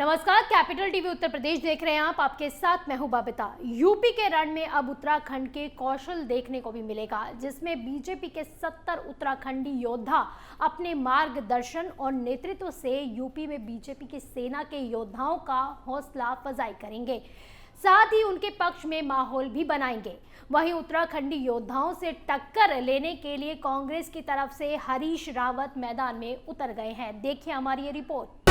नमस्कार, capital TV Uttar Pradesh देख रहे हैं आप। आपके साथ मैं हूं बबीता। यूपी के रण में अब उत्तराखंड के कौशल देखने को भी मिलेगा, जिसमें बीजेपी के 70 उत्तराखंडी योद्धा अपने मार्गदर्शन और नेतृत्व से यूपी में बीजेपी की सेना के योद्धाओं का हौसला अफजाई करेंगे, साथ ही उनके पक्ष में माहौल भी बनाएंगे। वहीं उत्तराखंडी योद्धाओं से टक्कर लेने के लिए कांग्रेस की तरफ से हरीश रावत मैदान में उतर गए हैं। देखिए हमारी ये रिपोर्ट।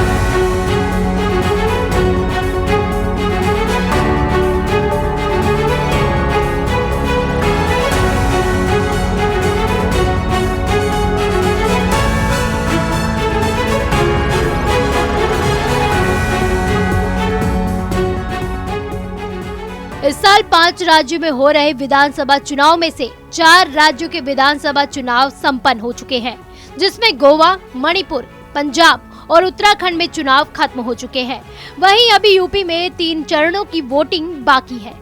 इस साल 5 राज्यों में हो रहे विधानसभा चुनाव में से 4 राज्यों के विधानसभा चुनाव संपन्न हो चुके हैं, जिसमें गोवा, मणिपुर, पंजाब और उत्तराखंड में चुनाव खत्म हो चुके हैं। वहीं अभी यूपी में 3 चरणों की वोटिंग बाकी है।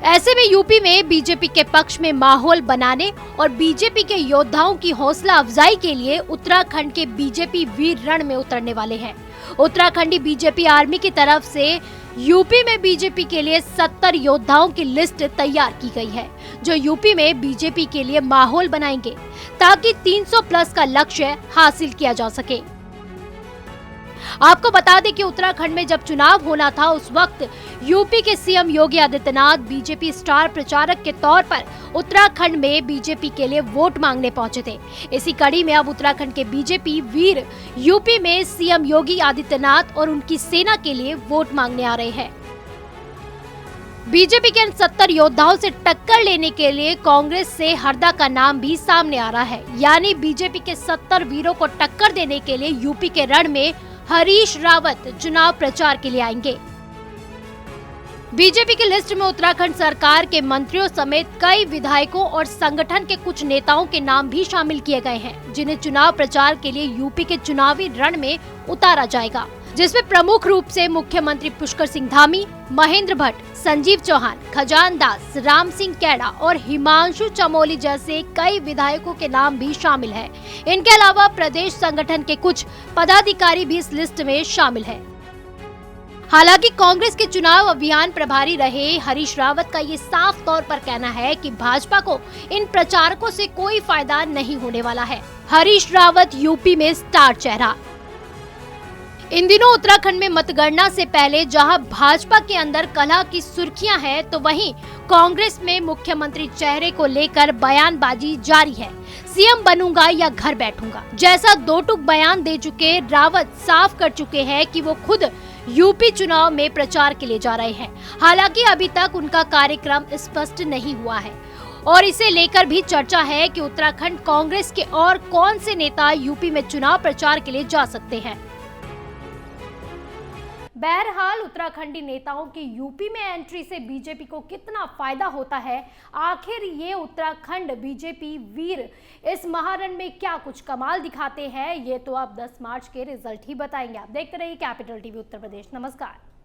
ऐसे में यूपी में बीजेपी के पक्ष में माहौल बनाने और बीजेपी के योद्धाओं की हौसला अफजाई के लिए उत्तराखंड के बीजेपी वीर रण में उतरने वाले हैं। उत्तराखंडी बीजेपी आर्मी की तरफ से यूपी में बीजेपी के लिए 70 योद्धाओं की लिस्ट तैयार की गई है, जो यूपी में बीजेपी के लिए माहौल बनाएंगे ताकि 300 प्लस का लक्ष्य हासिल किया जा सके। आपको बता दें कि उत्तराखंड में जब चुनाव होना था, उस वक्त यूपी के CM Yogi Adityanath BJP star प्रचारक के तौर पर उत्तराखंड में बीजेपी के लिए वोट मांगने पहुंचे थे। इसी कड़ी में अब उत्तराखंड के बीजेपी वीर यूपी में सीएम योगी आदित्यनाथ और उनकी सेना के लिए वोट मांगने आ रहे हैं। बीजेपी के इन 70 योद्धाओं से टक्कर लेने के लिए कांग्रेस से हरदा का नाम भी सामने आ रहा है। यानी बीजेपी के 70 वीरों को टक्कर देने के लिए यूपी के रण में हरीश रावत चुनाव प्रचार के लिए आएंगे। बीजेपी की लिस्ट में उत्तराखंड सरकार के मंत्रियों समेत कई विधायकों और संगठन के कुछ नेताओं के नाम भी शामिल किए गए हैं, जिन्हें चुनाव प्रचार के लिए यूपी के चुनावी रण में उतारा जाएगा, जिसमें प्रमुख रूप से मुख्यमंत्री पुष्कर सिंह धामी, महेंद्र भट्ट, संजीव चौहान, खजान दास, राम सिंह कैडा और हिमांशु चमोली जैसे कई विधायकों के नाम भी शामिल हैं। इनके अलावा प्रदेश संगठन के कुछ पदाधिकारी भी इस लिस्ट में शामिल हैं। हालांकि कांग्रेस के चुनाव अभियान प्रभारी रहे हरीश रावत का ये साफ तौर पर कहना है कि भाजपा को इन प्रचारकों से कोई फायदा नहीं होने वाला है। हरीश रावत यूपी में स्टार चेहरा। इन दिनों उत्तराखंड में मतगणना से पहले जहां भाजपा के अंदर कलह की सुर्खियां हैं, तो वहीं कांग्रेस में मुख्यमंत्री चेहरे को लेकर बयानबाजी जारी है। सीएम बनूंगा या घर बैठूंगा जैसा दो टूक बयान दे चुके रावत साफ कर चुके हैं कि वो खुद यूपी चुनाव में प्रचार के लिए जा रहे हैं। हालांकि अभी तक उनका कार्यक्रम स्पष्ट नहीं हुआ है और इसे लेकर भी चर्चा है कि उत्तराखंड कांग्रेस के और कौन से नेता यूपी में चुनाव प्रचार के लिए जा सकते हैं। बहरहाल उत्तराखंडी नेताओं की यूपी में एंट्री से बीजेपी को कितना फायदा होता है, आखिर ये उत्तराखंड बीजेपी वीर इस महारण में क्या कुछ कमाल दिखाते हैं, ये तो आप 10 मार्च के रिजल्ट ही बताएंगे। आप देखते रहिए कैपिटल टीवी उत्तर प्रदेश। नमस्कार।